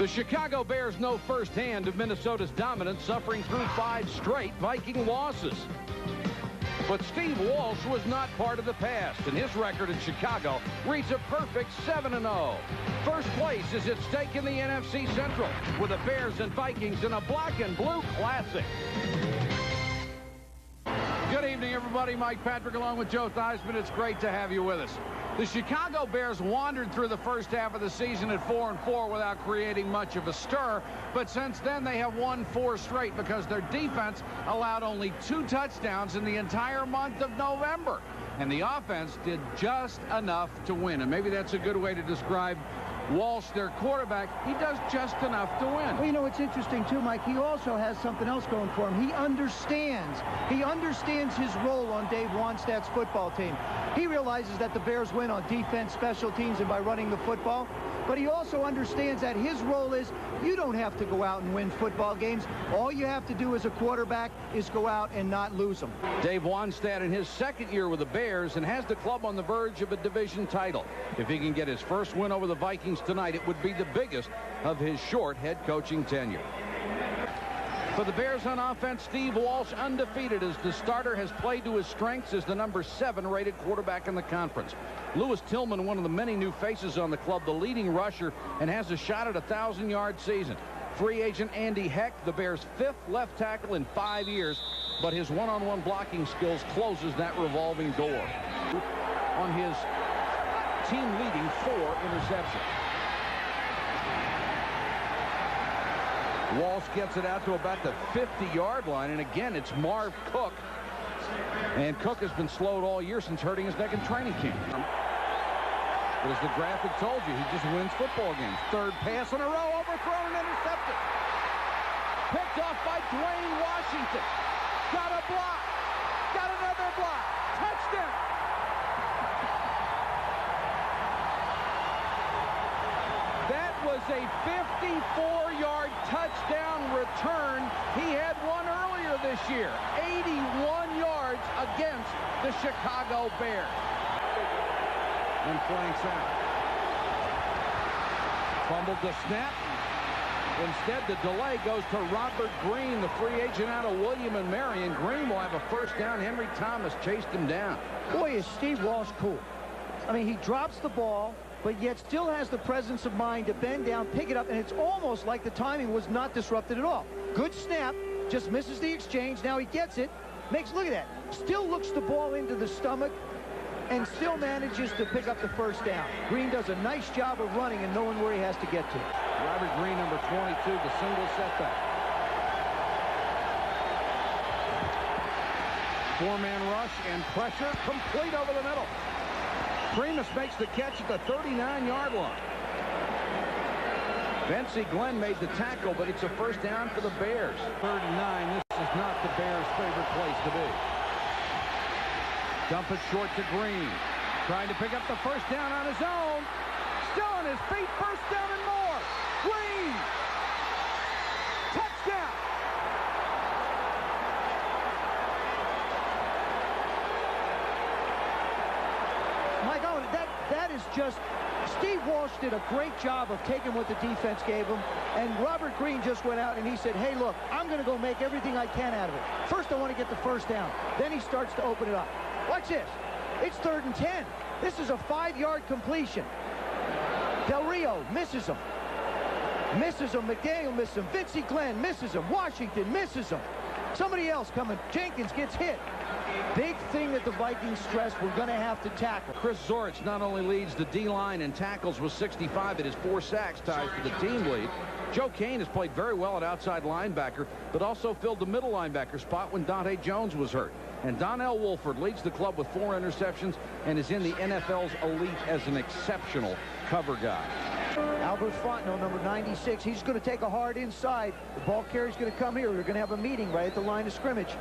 The Chicago Bears know firsthand of Minnesota's dominance, suffering through 5 straight Viking losses. But Steve Walsh was not part of the past, and his record in Chicago reads a perfect 7-0. First place is at stake in the NFC Central, with the Bears and Vikings in a black and blue classic. Good evening, everybody. Mike Patrick along with Joe Theismann. It's great to have you with us. The Chicago Bears wandered through the first half of the season at 4-4 without creating much of a stir. But since then, they have won 4 straight because their defense allowed only 2 touchdowns in the entire month of November. And the offense did just enough to win. And maybe that's a good way to describe Walsh, their quarterback. He does just enough to win. Well, you know, it's interesting, too, Mike. He also has something else going for him. He understands his role on Dave Wannstedt's football team. He realizes that the Bears win on defense, special teams, and by running the football. But he also understands that his role is you don't have to go out and win football games. All you have to do as a quarterback is go out and not lose them. Dave Wannstedt in his second year with the Bears and has the club on the verge of a division title. If he can get his first win over the Vikings tonight, it would be the biggest of his short head coaching tenure. For the Bears on offense, Steve Walsh undefeated as the starter has played to his strengths as the number 7 rated quarterback in the conference. Lewis Tillman, one of the many new faces on the club, the leading rusher, and has a shot at a 1,000-yard season. Free agent Andy Heck, the Bears' 5th left tackle in 5 years, but his one-on-one blocking skills closes that revolving door. On his team-leading 4 interceptions. Walsh gets it out to about the 50-yard line, and again, it's Marv Cook. And Cook has been slowed all year since hurting his neck in training camp. But as the graphic told you, he just wins football games. 3rd pass in a row, overthrown and intercepted. Picked off by Dwayne Washington. Got a block. Got another block. Touchdown. That was a 54-yard touchdown return. He had one earlier this year. 81 yards against the Chicago Bears. And flanks out. Fumbled the snap. Instead, the delay goes to Robert Green, the free agent out of William and Mary. And Green will have a first down. Henry Thomas chased him down. Boy, is Steve Walsh cool. I mean, he drops the ball, but yet still has the presence of mind to bend down, pick it up, and it's almost like the timing was not disrupted at all. Good snap, just misses the exchange. Now he gets it, look at that, still looks the ball into the stomach, and still manages to pick up the first down. Green does a nice job of running and knowing where he has to get to. Robert Green, number 22, the single setback. 4-man rush and pressure complete over the middle. Primus makes the catch at the 39-yard line. Vincey Glenn made the tackle, but it's a first down for the Bears. 3rd and 9. This is not the Bears' favorite place to be. Dump it short to Green. Trying to pick up the first down on his own. Still on his feet. First down and more. Green. Touchdown. Mike Owen, that is just... Steve Walsh did a great job of taking what the defense gave him, and Robert Green just went out and he said, hey, look, I'm going to go make everything I can out of it. First, I want to get the first down. Then he starts to open it up. Watch this. It's 3rd and 10. This is a 5-yard completion. Del Rio misses him. Misses him. McDaniel misses him. Vincey Glenn misses him. Washington misses him. Somebody else coming. Jenkins gets hit. Big thing that the Vikings stress, we're going to have to tackle. Chris Zorich not only leads the D-line in tackles with 65, it is 4 sacks, ties for the team lead. Joe Kane has played very well at outside linebacker, but also filled the middle linebacker spot when Dante Jones was hurt. And Donnell Wolford leads the club with 4 interceptions and is in the NFL's elite as an exceptional cover guy. Albert Fontenot, number 96, he's going to take a hard inside. The ball carrier's going to come here. We're going to have a meeting right at the line of scrimmage.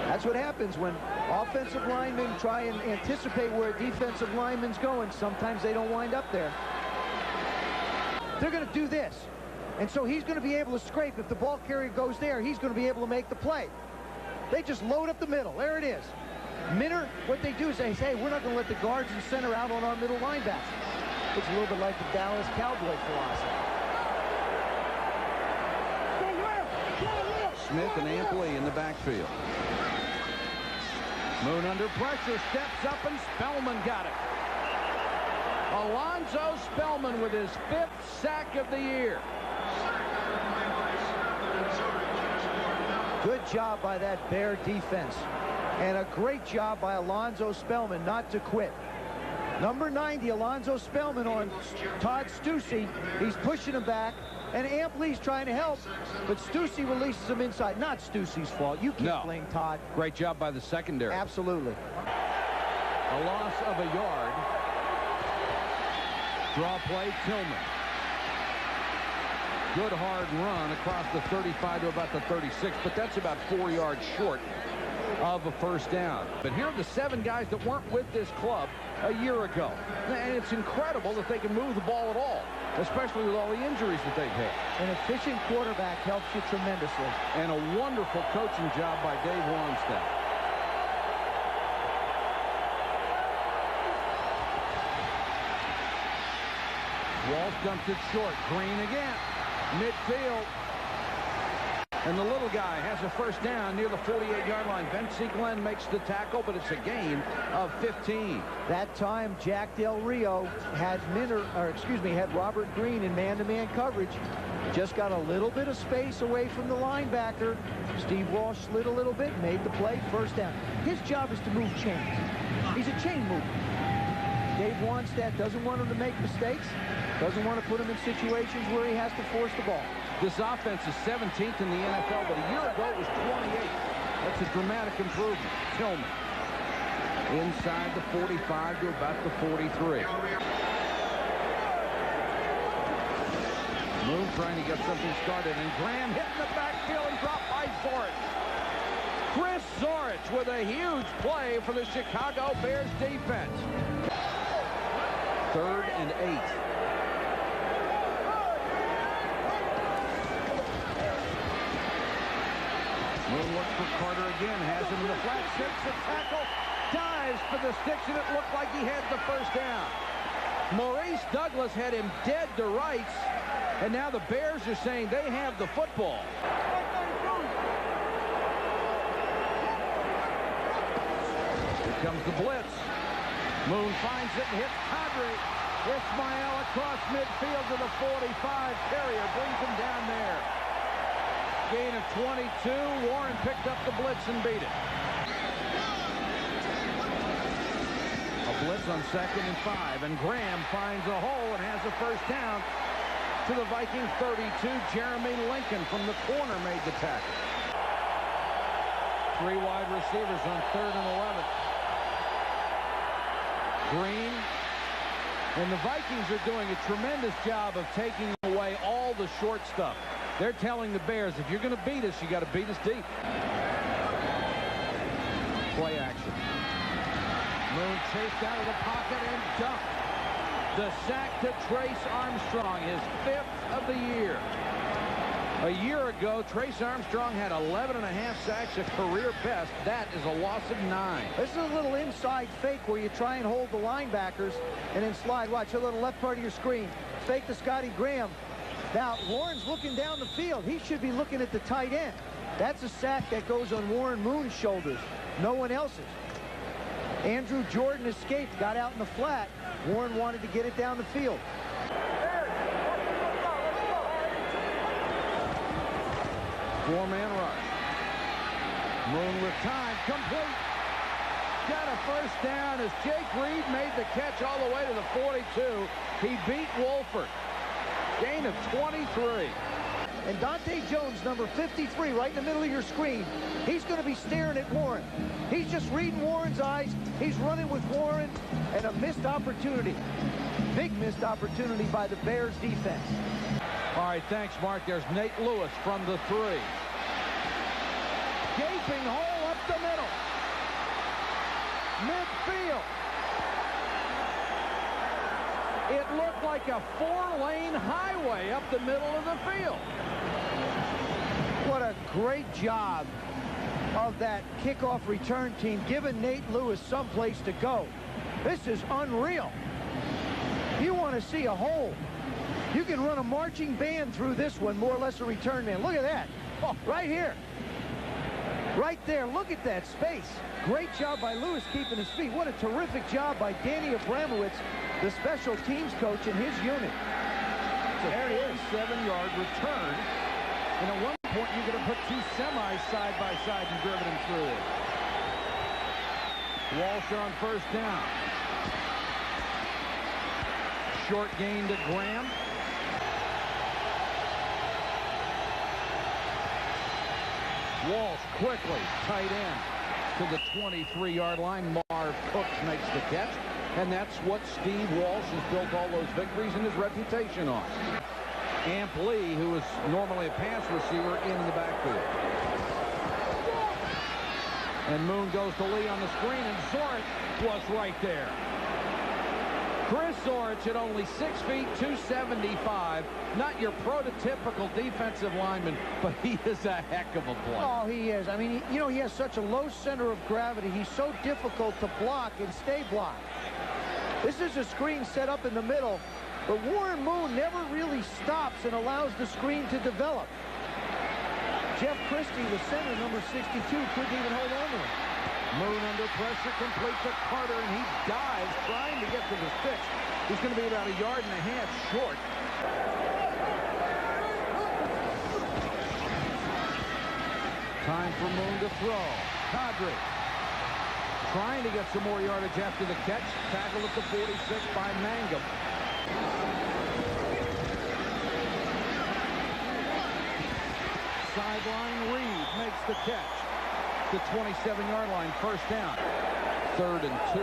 That's what happens when offensive linemen try and anticipate where a defensive lineman's going. Sometimes they don't wind up there. They're going to do this. And so he's going to be able to scrape. If the ball carrier goes there, he's going to be able to make the play. They just load up the middle. There it is. Minner, what they do is they say, we're not going to let the guards and center out on our middle linebacker. It's a little bit like the Dallas Cowboy philosophy. Smith and Ampley in the backfield. Moon under pressure, steps up, and Spellman got it. Alonzo Spellman with his 5th sack of the year. Good job by that Bear defense. And a great job by Alonzo Spellman not to quit. Number 90, Alonzo Spellman on Todd Stussy. He's pushing him back, and Ampley's trying to help, but Stussy releases him inside. Not Stussy's fault. You keep playing Todd. Great job by the secondary. Absolutely. A loss of a yard. Draw play, Tillman. Good hard run across the 35 to about the 36, but that's about 4 yards short of a first down. But here are the 7 guys that weren't with this club a year ago. And it's incredible that they can move the ball at all, especially with all the injuries that they've had. An efficient quarterback helps you tremendously. And a wonderful coaching job by Dave Wannstedt. Walsh dumps it short. Green again. Midfield. And the little guy has a first down near the 48-yard line. Vince Glenn makes the tackle, but it's a gain of 15. That time, Jack Del Rio had Robert Green in man-to-man coverage. Just got a little bit of space away from the linebacker. Steve Walsh slid a little bit, made the play, first down. His job is to move chains. He's a chain mover. Dave Wannstedt doesn't want him to make mistakes, doesn't want to put him in situations where he has to force the ball. This offense is 17th in the NFL, but a year ago it was 28th. That's a dramatic improvement. Tillman inside the 45 to about the 43. Moon trying to get something started, and Graham hitting the backfield and dropped by Zorich. Chris Zorich with a huge play for the Chicago Bears defense. 3rd and 8. Moon looks for Carter again, has him in the flat, shakes the tackle, dives for the sticks, and it looked like he had the first down. Maurice Douglas had him dead to rights, and now the Bears are saying they have the football. Here comes the blitz. Moon finds it and hits Cadre. Ismail across midfield to the 45. Carrier brings him down there. Gain of 22. Warren picked up the blitz and beat it. A blitz on 2nd and 5, and Graham finds a hole and has a first down to the Vikings 32. Jeremy Lincoln from the corner made the tackle. 3 wide receivers on 3rd and 11. Green. And the Vikings are doing a tremendous job of taking away all the short stuff. They're telling the Bears, if you're going to beat us, you got to beat us deep. Play action. Moon chased out of the pocket and dumped. The sack to Trace Armstrong, his 5th of the year. A year ago, Trace Armstrong had 11.5 sacks, a career best. That is a loss of 9. This is a little inside fake where you try and hold the linebackers and then slide. Watch, look on the left part of your screen. Fake to Scotty Graham. Now, Warren's looking down the field. He should be looking at the tight end. That's a sack that goes on Warren Moon's shoulders. No one else's. Andrew Jordan escaped, got out in the flat. Warren wanted to get it down the field. Four-man rush. Moon with time, complete. Got a first down as Jake Reed made the catch all the way to the 42. He beat Wolford. Gain of 23. And Dante Jones, number 53, right in the middle of your screen, he's going to be staring at Warren. He's just reading Warren's eyes. He's running with Warren, and a missed opportunity. Big missed opportunity by the Bears defense. All right, thanks, Mark. There's Nate Lewis from the 3. Gaping hole up the middle. Midfield. It looked like a 4-lane highway up the middle of the field. What a great job of that kickoff return team, giving Nate Lewis someplace to go. This is unreal. You want to see a hole. You can run a marching band through this one, more or less a return man. Look at that. Right here. Right there. Look at that space. Great job by Lewis keeping his feet. What a terrific job by Danny Abramowitz, the special teams coach in his unit. So there it is. 7-yard return. And at one point, you could have put two semis side by side and driven him through it. Walsh on first down. Short gain to Graham. Walsh quickly, tight end to the 23-yard line. Marv Cooks makes the catch. And that's what Steve Walsh has built all those victories and his reputation on. Amp Lee, who is normally a pass receiver, in the backfield. And Moon goes to Lee on the screen, and Zorich was right there. Chris Zorich at only 6 feet, 275. Not your prototypical defensive lineman, but he is a heck of a player. Oh, he is. I mean, you know, he has such a low center of gravity. He's so difficult to block and stay blocked. This is a screen set up in the middle, but Warren Moon never really stops and allows the screen to develop. Jeff Christie, the center, number 62, couldn't even hold on to him. Moon under pressure, complete to Carter, and he dives trying to get to the sticks. He's going to be about 1.5 yards short. Time for Moon to throw. Kadri trying to get some more yardage after the catch. Tackled at the 46 by Mangum. Sideline Reed makes the catch. The 27-yard line, first down. 3rd and 2.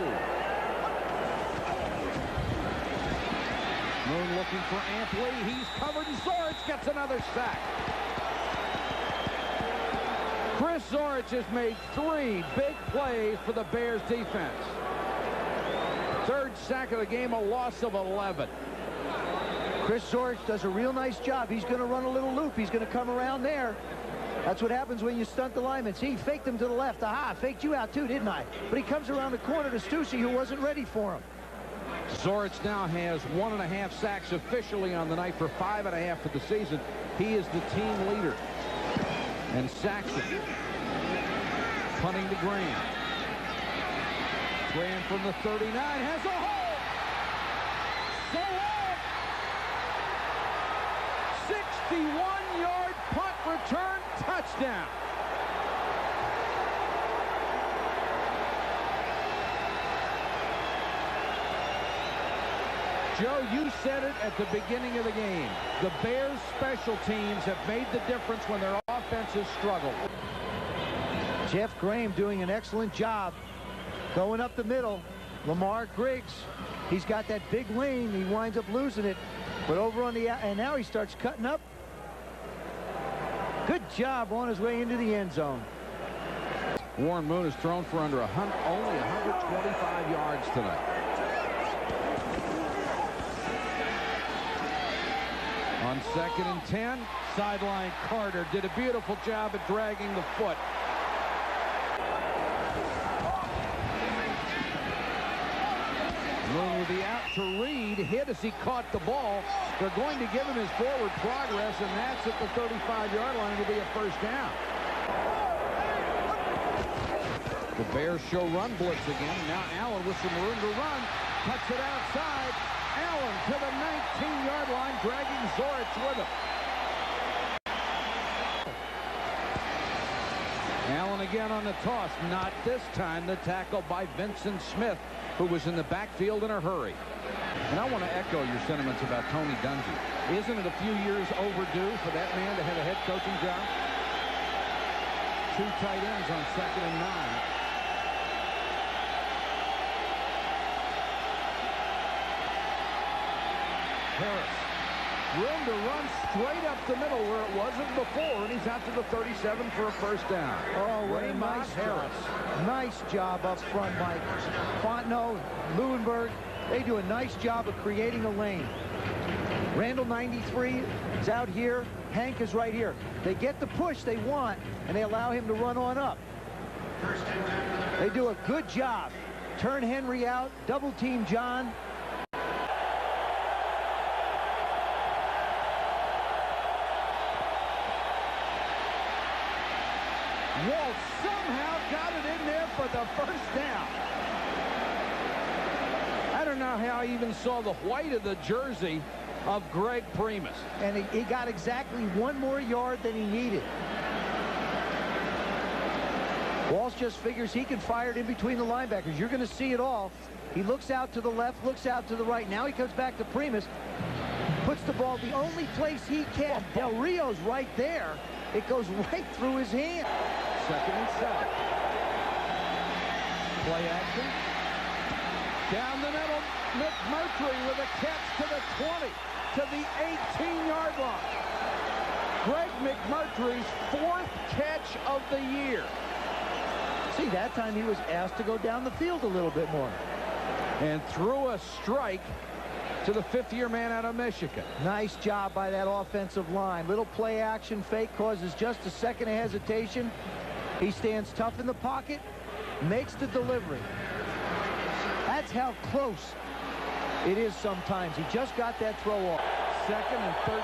Moon looking for Amp Lee. He's covered, and Zorich gets another sack. Chris Zorich has made 3 big plays for the Bears defense. 3rd sack of the game, a loss of 11. Chris Zorich does a real nice job. He's going to run a little loop. He's going to come around there. That's what happens when you stunt the linemen. See, he faked him to the left. Aha, faked you out too, didn't I? But he comes around the corner to Stussy, who wasn't ready for him. Zorich now has 1.5 sacks officially on the night for 5.5 for the season. He is the team leader. And Saxon punting to Graham. Graham from the 39 has a hole. So long. 61-yard punt return touchdown. Joe, you said it at the beginning of the game. The Bears' special teams have made the difference when their offenses struggle. Jeff Graham doing an excellent job going up the middle. Lamar Griggs, he's got that big lane. He winds up losing it. But over on the, and now he starts cutting up. Good job on his way into the end zone. Warren Moon has thrown for only 125 yards tonight. On 2nd and 10, sideline Carter did a beautiful job at dragging the foot. Moon will be out to Reed, hit as he caught the ball. They're going to give him his forward progress, and that's at the 35-yard line. Will be a first down. The Bears show run blitz again. Now Allen with some room to run. Cuts it outside. Allen to the 19-yard line, dragging Zorich with him. Allen again on the toss. Not this time. The tackle by Vincent Smith, who was in the backfield in a hurry. And I want to echo your sentiments about Tony Dungy. Isn't it a few years overdue for that man to have a head coaching job? 2 tight ends on 2nd and 9. Harris, room to run straight up the middle where it wasn't before, and he's out to the 37 for a first down. Oh, what a nice Harris. Nice job up front, Mike. Fontenot, Leuenberg, they do a nice job of creating a lane. Randall 93 is out here. Hank is right here. They get the push they want, and they allow him to run on up. They do a good job. Turn Henry out, double team John. Walt somehow got it in there for the first down. I don't know how he even saw the white of the jersey of Greg Primus. And he got exactly one more yard than he needed. Walsh just figures he can fire it in between the linebackers. You're going to see it all. He looks out to the left, looks out to the right. Now he comes back to Primus, puts the ball the only place he can. Del Rio's right there. It goes right through his hand. 2nd and 7. Play action. Down the middle, McMurtry with a catch to the 20, to the 18-yard line. Greg McMurtry's 4th catch of the year. See, that time he was asked to go down the field a little bit more. And threw a strike to the 5th-year man out of Michigan. Nice job by that offensive line. Little play action fake causes just a second of hesitation. He stands tough in the pocket, makes the delivery. That's how close it is sometimes. He just got that throw off. 2nd and 13.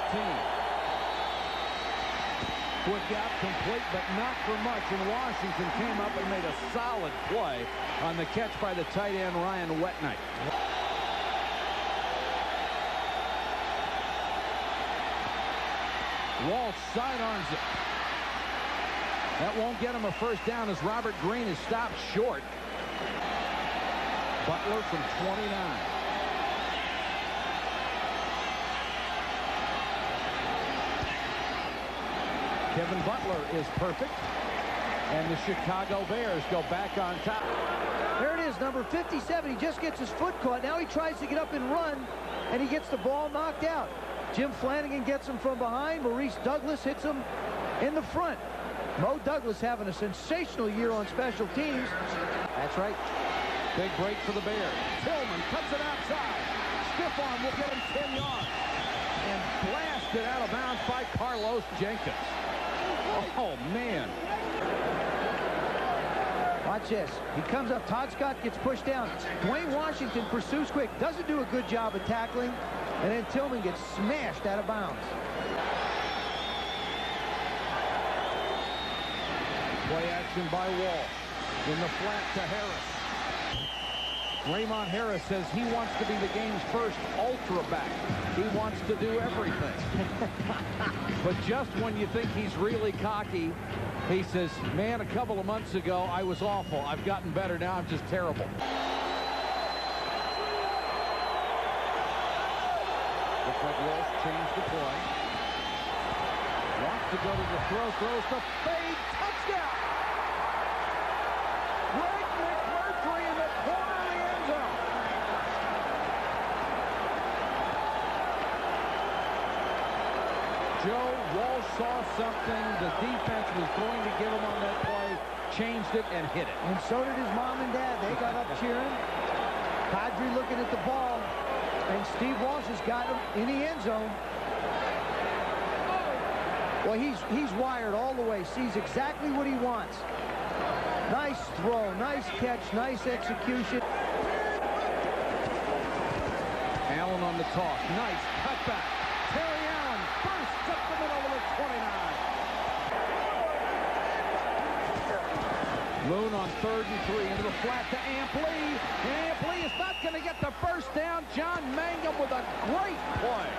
Quick out, complete, but not for much. And Washington came up and made a solid play on the catch by the tight end, Ryan Wetnight. Walsh sidearms it. That won't get him a first down as Robert Green is stopped short. Butler from 29. Kevin Butler is perfect. And the Chicago Bears go back on top. There it is, number 57. He just gets his foot caught. Now he tries to get up and run, and he gets the ball knocked out. Jim Flanagan gets him from behind. Maurice Douglas hits him in the front. Mo Douglas having a sensational year on special teams. That's right. Big break for the Bears. Tillman cuts it outside. Stiff arm will get him 10 yards. And blasted out of bounds by Carlos Jenkins. Oh, man. Watch this. He comes up. Todd Scott gets pushed down. Dwayne Washington pursues quick. Doesn't do a good job of tackling. And then Tillman gets smashed out of bounds. Play action by Walsh. In the flat to Harris. Raymond Harris says he wants to be the game's first ultra back. He wants to do everything. But just when you think he's really cocky, he says, man, a couple of months ago, I was awful. I've gotten better. Now I'm just terrible. Looks like Walsh changed the play. Wants to go to the throw. Throws the fade. Touchdown! Greg McMurtry in the corner of the end zone. Joe, Walsh saw something the defense was going to give him on that play, changed it, and hit it. And so did his mom and dad. They got up cheering. Kadri looking at the ball. And Steve Walsh has got him in the end zone. Well, he's wired all the way. Sees exactly what he wants. Nice throw, nice catch, nice execution. Allen on the toss. Nice cutback. Terry Allen bursts up the middle of the 29. Moon on 3rd and 3 into the flat to Ampli. Ampli is not going to get the first down. John Mangum with a great play.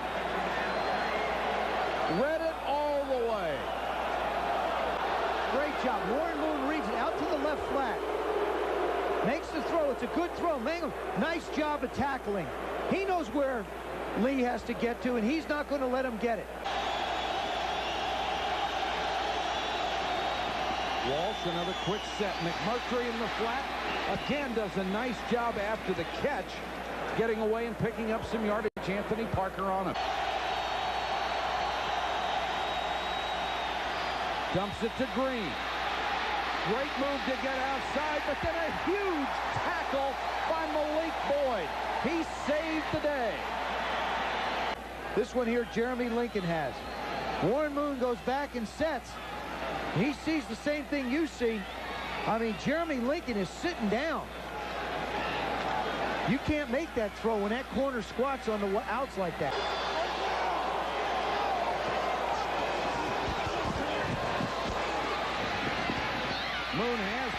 Read it all the way. Great job. Warren Moon reads it out to the left flat. Makes the throw. It's a good throw. Mangum, nice job of tackling. He knows where Lee has to get to, and he's not going to let him get it. Walsh, another quick set. McMurtry in the flat. Again, does a nice job after the catch, getting away and picking up some yardage. Anthony Parker on him. Dumps it to Green. Great move to get outside, but then a huge tackle by Malik Boyd. He saved the day. This one here, Jeremy Lincoln has. Warren Moon goes back and sets. He sees the same thing you see. I mean, Jeremy Lincoln is sitting down. You can't make that throw when that corner squats on the outs like that.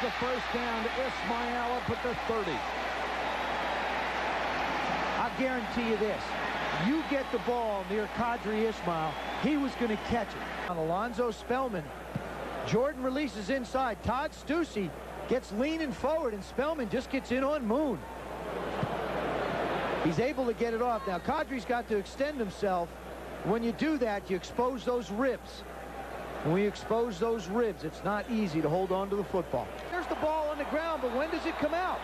the first down to Ismail up at the 30. I guarantee you this. You get the ball near Qadri Ismail, he was going to catch it. On Alonzo Spellman. Jordan releases inside. Todd Stussy gets leaning forward, and Spellman just gets in on Moon. He's able to get it off. Now, Qadri's got to extend himself. When you do that, you expose those ribs. And when you expose those ribs, it's not easy to hold on to the football. There's the ball on the ground, but when does it come out?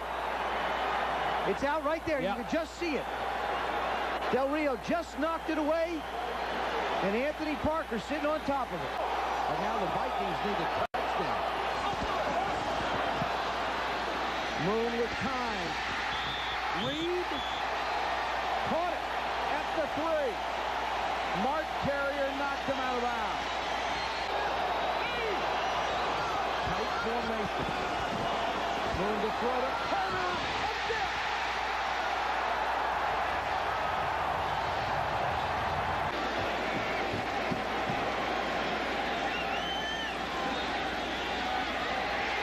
It's out right there. Yep. You can just see it. Del Rio just knocked it away, and Anthony Parker sitting on top of it. And now the Vikings need a touchdown. Moon with time. Reed caught it at the 3. Mark Carrier knocked him out of bounds. Tight formation. Moon to throw to Carter. A dip.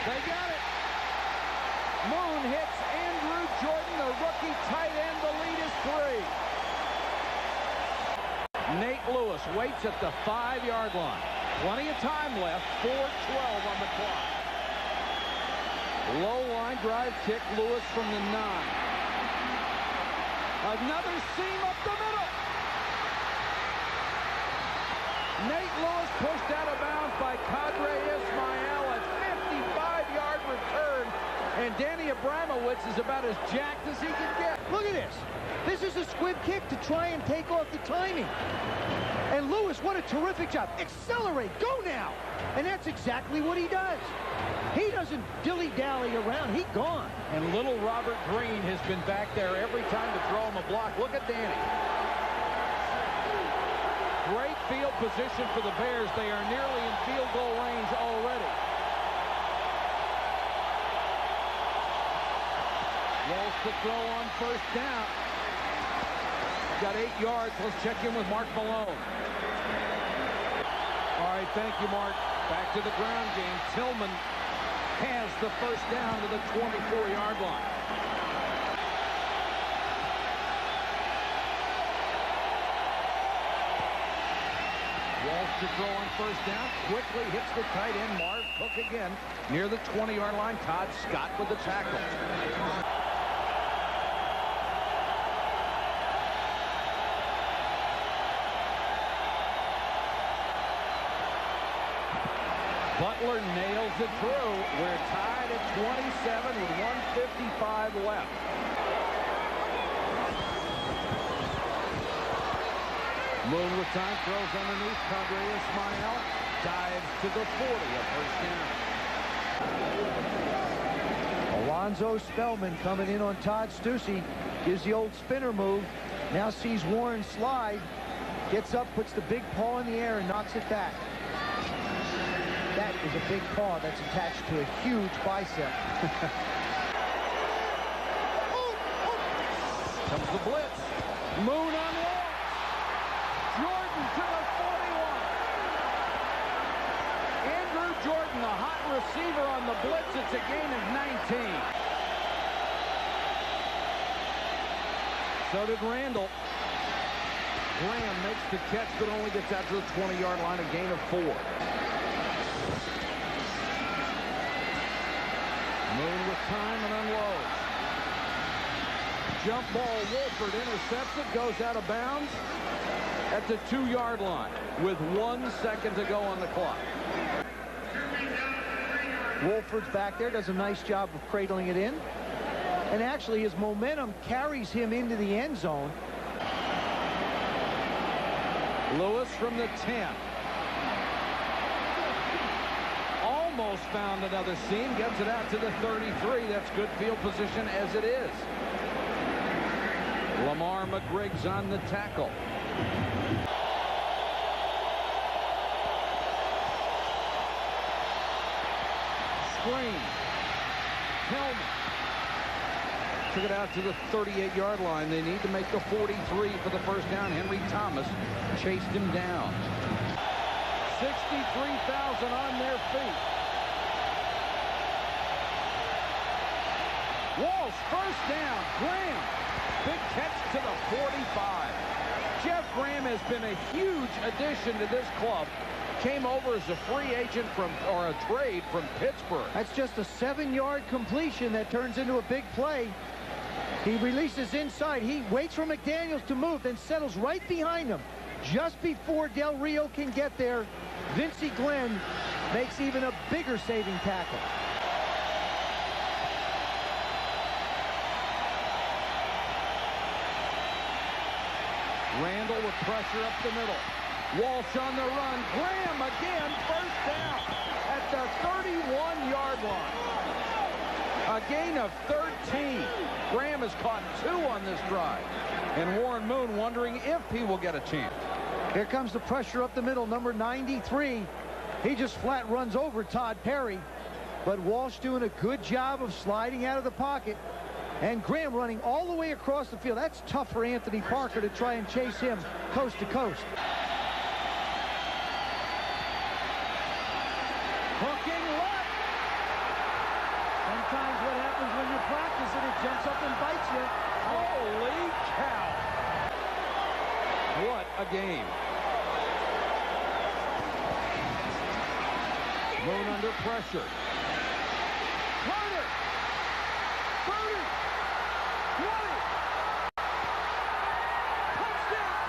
They got it. Moon hits Andrew Jordan, the rookie tight end. The lead is 3. Nate Lewis waits at the 5-yard line. Plenty of time left. 4:12 on the clock. Low line drive kick. Lewis from the 9. Another seam up the middle. Nate Lewis pushed out of bounds by Qadri Ismail. A 55-yard return. And Danny Abramowitz is about as jacked as he can get. Look at this. This is a squib kick to try and take off the timing. And Lewis, what a terrific job. Accelerate. Go now. And that's exactly what he does. He doesn't dilly-dally around. He's gone. And little Robert Green has been back there every time to throw him a block. Look at Danny. Great field position for the Bears. They are nearly in field goal range already. Walsh to throw on first down. Got 8 yards. Let's check in with Mark Malone. All right, thank you, Mark. Back to the ground game. Tillman has the first down to the 24-yard line. Walsh to throw on first down. Quickly hits the tight end, Marv Cook again. Near the 20-yard line, Todd Scott with the tackle. Butler nails it through. We're tied at 27 with 1:55 left. Moon with time, throws underneath. Qadri Ismail dives to the 40, a first down. Alonzo Spellman coming in on Todd Stussy. Gives the old spinner move. Now sees Warren slide. Gets up, puts the big paw in the air, and knocks it back. That is a big paw that's attached to a huge bicep. Comes the blitz. Moon on Walsh. Jordan to the 41. Andrew Jordan, the hot receiver on the blitz. It's a gain of 19. So did Randall. Graham makes the catch, but only gets out to the 20-yard line, a gain of 4. Moon with time and unloads. Jump ball, Wolford intercepts it, goes out of bounds at the 2-yard line with 1 second to go on the clock. Wolford's back there, does a nice job of cradling it in. And actually, his momentum carries him into the end zone. Lewis from the 10. Almost found another seam, gets it out to the 33. That's good field position as it is. Lamar McGriggs on the tackle. Screen. Tillman. Took it out to the 38-yard line. They need to make the 43 for the first down. Henry Thomas chased him down. 63,000 on their feet. Walsh, first down. Graham, big catch to the 45. Jeff Graham has been a huge addition to this club. Came over as a free agent or a trade from Pittsburgh. That's just a 7-yard completion that turns into a big play. He releases inside. He waits for McDaniels to move, then settles right behind him. Just before Del Rio can get there, Vincey Glenn makes even a bigger saving tackle. Randall with pressure up the middle. Walsh on the run. Graham again, first down at the 31-yard line. A gain of 13. Graham has caught 2 on this drive. And Warren Moon wondering if he will get a chance. Here comes the pressure up the middle, number 93. He just flat runs over Todd Perry. But Walsh doing a good job of sliding out of the pocket. And Graham running all the way across the field. That's tough for Anthony Parker to try and chase him coast to coast. Hooking left. Sometimes what happens when you practice it, it jumps up and bites you. Holy cow. What a game. Moon under pressure. Carter. 30. 20. Touchdown.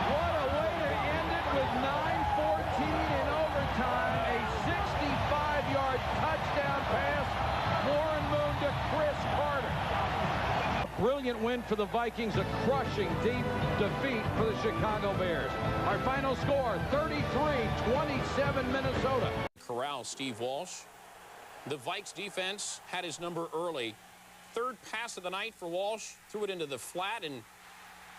What a way to end it with 9:14 in overtime. A 65-yard touchdown pass. Warren Moon to Chris Carter. Brilliant win for the Vikings, a crushing deep defeat for the Chicago Bears. Our final score, 33-27 Minnesota. Corral Steve Walsh. The Vikes defense had his number early. Third pass of the night for Walsh. Threw it into the flat and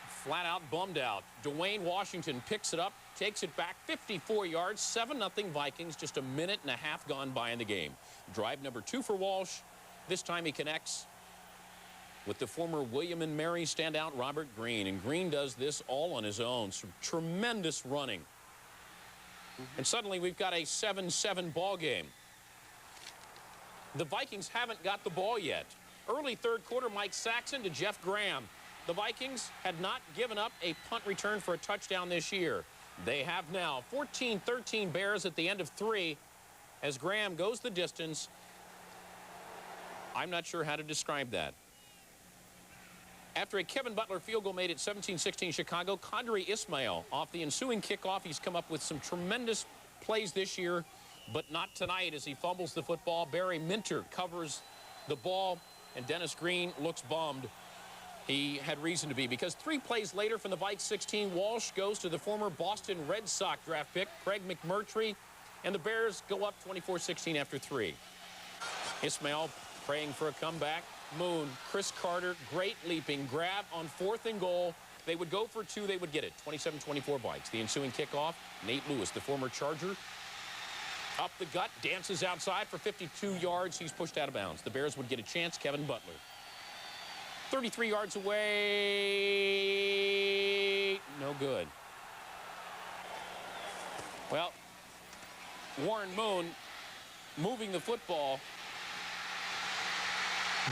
flat out bummed out. Dwayne Washington picks it up, takes it back 54 yards, 7-0 Vikings, just a minute and a half gone by in the game. Drive number 2 for Walsh. This time he connects with the former William and Mary standout Robert Green. And Green does this all on his own. Some tremendous running. And suddenly we've got a 7-7 ball game. The Vikings haven't got the ball yet. Early third quarter, Mike Saxon to Jeff Graham. The Vikings had not given up a punt return for a touchdown this year. They have now. 14-13 Bears at the end of 3 as Graham goes the distance. I'm not sure how to describe that. After a Kevin Butler field goal made at 17-16 Chicago, Qadry Ismail off the ensuing kickoff. He's come up with some tremendous plays this year, but not tonight as he fumbles the football. Barry Minter covers the ball, and Dennis Green looks bummed. He had reason to be, because 3 plays later from the Vikes 16, Walsh goes to the former Boston Red Sox draft pick, Craig McMurtry, and the Bears go up 24-16 after 3. Ismail praying for a comeback. Moon, Chris Carter, great leaping grab on 4th and goal. They would go for 2. They would get it. 27-24 Vikes. The ensuing kickoff, Nate Lewis, the former Charger, up the gut, dances outside for 52 yards. He's pushed out of bounds. The Bears would get a chance. Kevin Butler. 33 yards away. No good. Well, Warren Moon moving the football.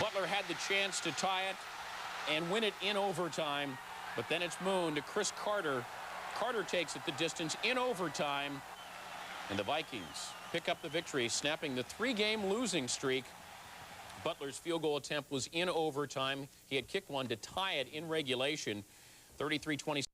Butler had the chance to tie it and win it in overtime, but then it's Moon to Chris Carter. Carter takes it the distance in overtime, and the Vikings pick up the victory, snapping the 3-game losing streak. Butler's field goal attempt was in overtime. He had kicked one to tie it in regulation, 33-26.